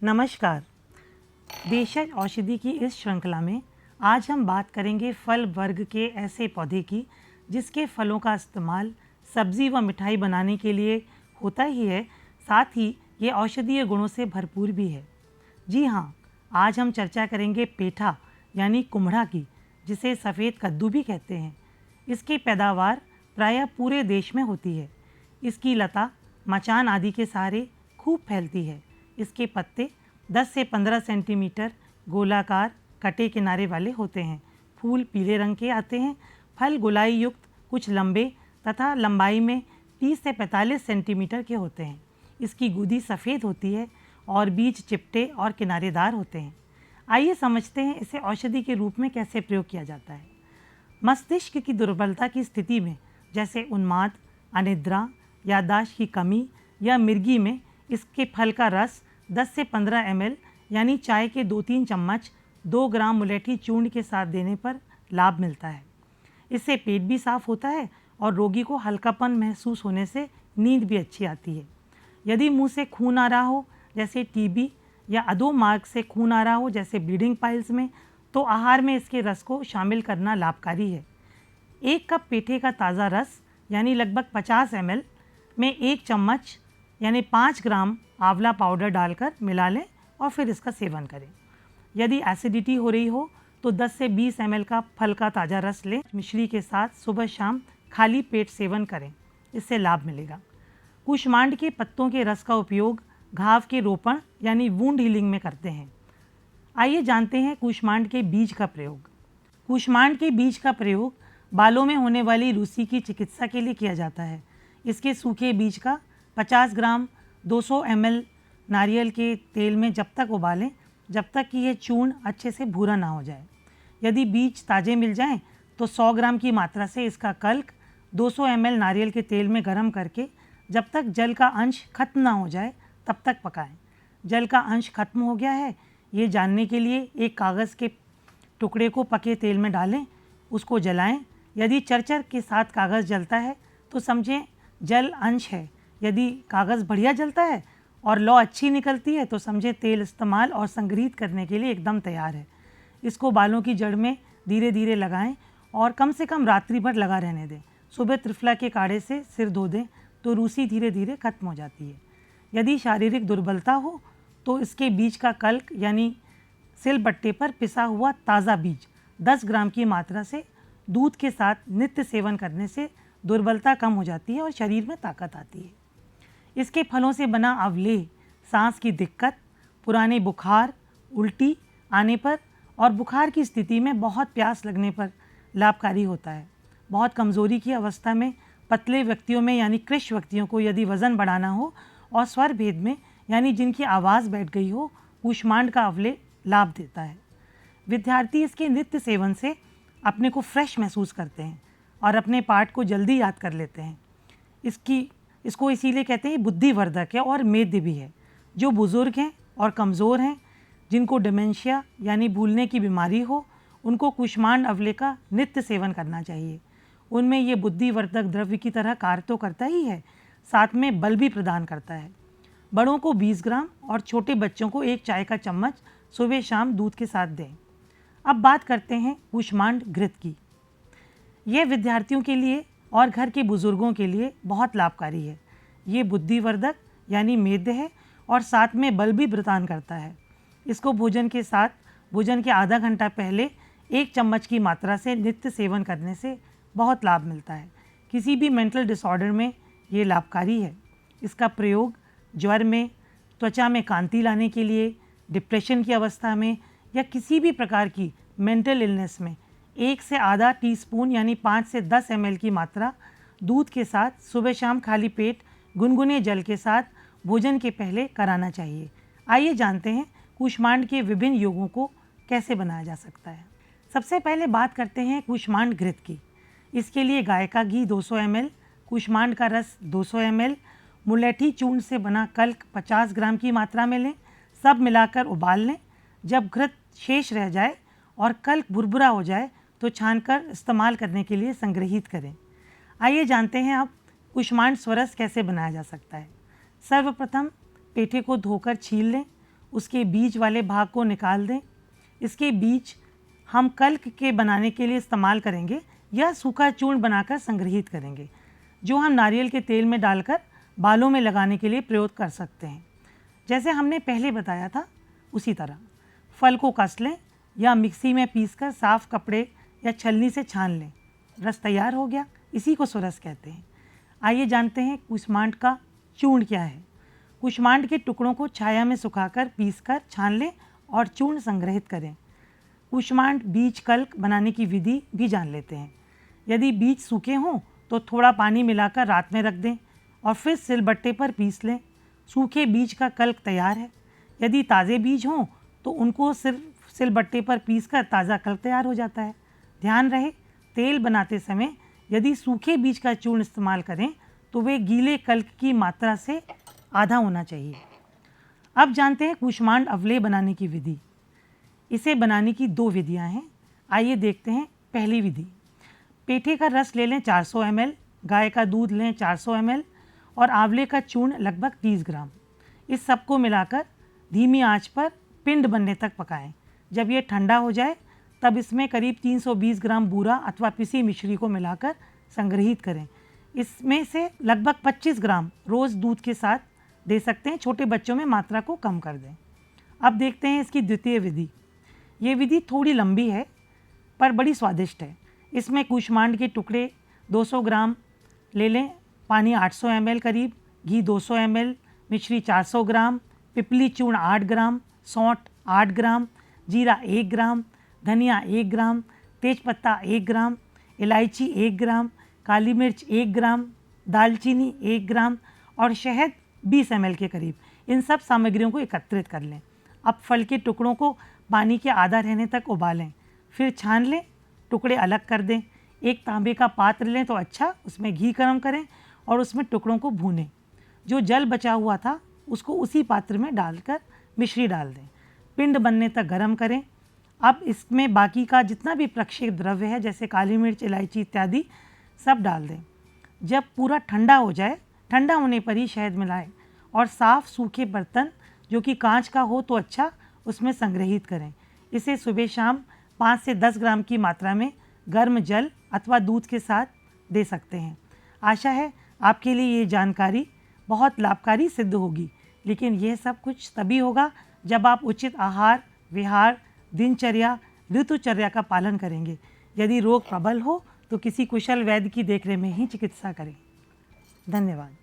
नमस्कार। देशज औषधि की इस श्रृंखला में आज हम बात करेंगे फल वर्ग के ऐसे पौधे की जिसके फलों का इस्तेमाल सब्जी व मिठाई बनाने के लिए होता ही है, साथ ही ये औषधीय गुणों से भरपूर भी है। जी हाँ, आज हम चर्चा करेंगे पेठा यानी कुम्हड़ा की, जिसे सफ़ेद कद्दू भी कहते हैं। इसकी पैदावार प्रायः पूरे देश में होती है। इसकी लता मचान आदि के सहारे खूब फैलती है। इसके पत्ते 10 से 15 सेंटीमीटर गोलाकार कटे किनारे वाले होते हैं। फूल पीले रंग के आते हैं। फल गोलाई युक्त, कुछ लंबे तथा लंबाई में 30 से 45 सेंटीमीटर के होते हैं। इसकी गूदी सफ़ेद होती है और बीज चिपटे और किनारेदार होते हैं। आइए समझते हैं इसे औषधि के रूप में कैसे प्रयोग किया जाता है। मस्तिष्क की दुर्बलता की स्थिति में, जैसे उन्माद, अनिद्रा, याददाश्त की कमी या मिर्गी में, इसके फल का रस 10 से 15 ml यानी चाय के 2-3 चम्मच 2 ग्राम मुलेठी चूर्ण के साथ देने पर लाभ मिलता है। इससे पेट भी साफ होता है और रोगी को हल्कापन महसूस होने से नींद भी अच्छी आती है। यदि मुंह से खून आ रहा हो, जैसे टीबी, या अधोमार्ग से खून आ रहा हो, जैसे ब्लीडिंग पाइल्स में, तो आहार में इसके रस को शामिल करना लाभकारी है। 1 कप पेठे का ताज़ा रस यानी लगभग 50 ml में 1 चम्मच यानी 5 ग्राम आंवला पाउडर डालकर मिला लें और फिर इसका सेवन करें। यदि एसिडिटी हो रही हो तो 10 से 20 ml का फल का ताज़ा रस लें, मिश्री के साथ सुबह शाम खाली पेट सेवन करें, इससे लाभ मिलेगा। कुष्मांड के पत्तों के रस का उपयोग घाव के रोपण यानी वुंड हीलिंग में करते हैं। आइए जानते हैं कुष्मांड के बीज का प्रयोग। कुष्मांड के बीज का प्रयोग बालों में होने वाली रूसी की चिकित्सा के लिए किया जाता है। इसके सूखे बीज का 50 ग्राम 200 ml नारियल के तेल में जब तक उबालें जब तक कि यह चूर्ण अच्छे से भूरा ना हो जाए। यदि बीज ताज़े मिल जाएं तो 100 ग्राम की मात्रा से इसका कल्क 200 ml नारियल के तेल में गर्म करके जब तक जल का अंश खत्म ना हो जाए तब तक पकाएं। जल का अंश खत्म हो गया है ये जानने के लिए एक कागज़ के टुकड़े को पके तेल में डालें, उसको जलाएं। यदि चरचर के साथ कागज़ जलता है तो समझें जल अंश है। यदि कागज़ बढ़िया जलता है और लौ अच्छी निकलती है तो समझें तेल इस्तेमाल और संग्रहित करने के लिए एकदम तैयार है। इसको बालों की जड़ में धीरे धीरे लगाएं और कम से कम रात्रि भर लगा रहने दें। सुबह त्रिफला के काढ़े से सिर धो दें तो रूसी धीरे धीरे खत्म हो जाती है। यदि शारीरिक दुर्बलता हो तो इसके बीज का कल्क यानी सिलबट्टे पर पिसा हुआ ताज़ा बीज 10 ग्राम की मात्रा से दूध के साथ नित्य सेवन करने से दुर्बलता कम हो जाती है और शरीर में ताकत आती है। इसके फलों से बना अवलेह सांस की दिक्कत, पुराने बुखार, उल्टी आने पर और बुखार की स्थिति में बहुत प्यास लगने पर लाभकारी होता है। बहुत कमज़ोरी की अवस्था में, पतले व्यक्तियों में यानी कृश व्यक्तियों को यदि वज़न बढ़ाना हो और स्वर भेद में यानी जिनकी आवाज़ बैठ गई हो, कुष्मांड का अवलेह लाभ देता है। विद्यार्थी इसके नित्य सेवन से अपने को फ्रेश महसूस करते हैं और अपने पाठ को जल्दी याद कर लेते हैं। इसको इसीलिए कहते हैं बुद्धिवर्धक है और मेद्य भी है। जो बुज़ुर्ग हैं और कमज़ोर हैं, जिनको डिमेंशिया यानी भूलने की बीमारी हो, उनको कुष्मांड अवलेह का नित्य सेवन करना चाहिए। उनमें ये बुद्धिवर्धक द्रव्य की तरह कार्य तो करता ही है, साथ में बल भी प्रदान करता है। बड़ों को 20 ग्राम और छोटे बच्चों को 1 चाय का चम्मच सुबह शाम दूध के साथ दें। अब बात करते हैं कुष्मांड घृत की। यह विद्यार्थियों के लिए और घर के बुजुर्गों के लिए बहुत लाभकारी है। ये बुद्धिवर्धक यानी मेद्य है और साथ में बल भी प्रदान करता है। इसको भोजन के साथ, भोजन के आधा घंटा पहले 1 चम्मच की मात्रा से नित्य सेवन करने से बहुत लाभ मिलता है। किसी भी मेंटल डिसऑर्डर में ये लाभकारी है। इसका प्रयोग ज्वर में, त्वचा में कांति लाने के लिए, डिप्रेशन की अवस्था में या किसी भी प्रकार की मेंटल इलनेस में 1 से आधा टीस्पून यानी 5 से 10 ml की मात्रा दूध के साथ सुबह शाम खाली पेट गुनगुने जल के साथ भोजन के पहले कराना चाहिए। आइए जानते हैं कुष्मांड के विभिन्न योगों को कैसे बनाया जा सकता है। सबसे पहले बात करते हैं कुष्मांड घृत की। इसके लिए गाय का घी 200 ml, कुष्मांड का रस 200 ml, मुलेठी चूर्ण से बना कल्क 50 ग्राम की मात्रा में लें। सब मिलाकर उबाल लें। जब घृत शेष रह जाए और कल्क भुरभुरा हो जाए तो छानकर इस्तेमाल करने के लिए संग्रहित करें। आइए जानते हैं अब कुष्मांड स्वरस कैसे बनाया जा सकता है। सर्वप्रथम पेठे को धोकर छील लें, उसके बीज वाले भाग को निकाल दें। इसके बीज हम कल्क के बनाने के लिए इस्तेमाल करेंगे या सूखा चूर्ण बनाकर संग्रहित करेंगे, जो हम नारियल के तेल में डालकर बालों में लगाने के लिए प्रयोग कर सकते हैं। जैसे हमने पहले बताया था उसी तरह फल को कस लें या मिक्सी में पीसकर साफ कपड़े या छलनी से छान लें। रस तैयार हो गया, इसी को सुरस कहते हैं। आइए जानते हैं कुष्मांड का चूर्ण क्या है। कुष्मांड के टुकड़ों को छाया में सुखाकर पीसकर छान लें और चूर्ण संग्रहित करें। कुष्मांड बीज कल्क बनाने की विधि भी जान लेते हैं। यदि बीज सूखे हों तो थोड़ा पानी मिलाकर रात में रख दें और फिर सिलबट्टे पर पीस लें। सूखे बीज का कल्क तैयार है। यदि ताज़े बीज हों तो उनको सिर्फ सिलबट्टे पर पीसकर ताज़ा कल्क तैयार हो जाता है। ध्यान रहे, तेल बनाते समय यदि सूखे बीज का चूर्ण इस्तेमाल करें तो वे गीले कल्क की मात्रा से आधा होना चाहिए। अब जानते हैं कुष्मांड अवलेह बनाने की विधि। इसे बनाने की 2 विधियां हैं। आइए देखते हैं। पहली विधि, पेठे का रस ले लें 400 ml, गाय का दूध लें 400 ml और आंवले का चूर्ण लगभग 30 ग्राम। इस सब को मिलाकर धीमी आंच पर पिंड बनने तक पकाएं। जब ये ठंडा हो जाए तब इसमें करीब 320 ग्राम बूरा अथवा पिसी मिश्री को मिलाकर संग्रहित करें। इसमें से लगभग 25 ग्राम रोज़ दूध के साथ दे सकते हैं। छोटे बच्चों में मात्रा को कम कर दें। अब देखते हैं इसकी द्वितीय विधि। ये विधि थोड़ी लंबी है पर बड़ी स्वादिष्ट है। इसमें कुष्मांड के टुकड़े 200 ग्राम ले लें, पानी 800 ml करीब, घी 200 ml, मिश्री 400 ग्राम, पिपली चूर्ण 8 ग्राम, सौंठ 8 ग्राम, जीरा 1 ग्राम, धनिया 1 ग्राम, तेजपत्ता 1 ग्राम, इलायची 1 ग्राम, काली मिर्च 1 ग्राम, दालचीनी 1 ग्राम और शहद 20 ml के करीब। इन सब सामग्रियों को एकत्रित कर लें। अब फल के टुकड़ों को पानी के आधा रहने तक उबालें, फिर छान लें, टुकड़े अलग कर दें। एक तांबे का पात्र लें तो अच्छा, उसमें घी गर्म करें और उसमें टुकड़ों को भूनें। जो जल बचा हुआ था उसको उसी पात्र में डालकर मिश्री डाल दें। पिंड बनने तक गर्म करें। अब इसमें बाकी का जितना भी प्रक्षेप द्रव्य है जैसे काली मिर्च, इलायची इत्यादि सब डाल दें। जब पूरा ठंडा हो जाए, ठंडा होने पर ही शहद मिलाएं और साफ़ सूखे बर्तन जो कि कांच का हो तो अच्छा, उसमें संग्रहित करें। इसे सुबह शाम 5 से 10 ग्राम की मात्रा में गर्म जल अथवा दूध के साथ दे सकते हैं। आशा है आपके लिए ये जानकारी बहुत लाभकारी सिद्ध होगी। लेकिन यह सब कुछ तभी होगा जब आप उचित आहार, विहार, दिनचर्या, ऋतुचर्या का पालन करेंगे। यदि रोग प्रबल हो तो किसी कुशल वैद्य की देखरेख में ही चिकित्सा करें। धन्यवाद।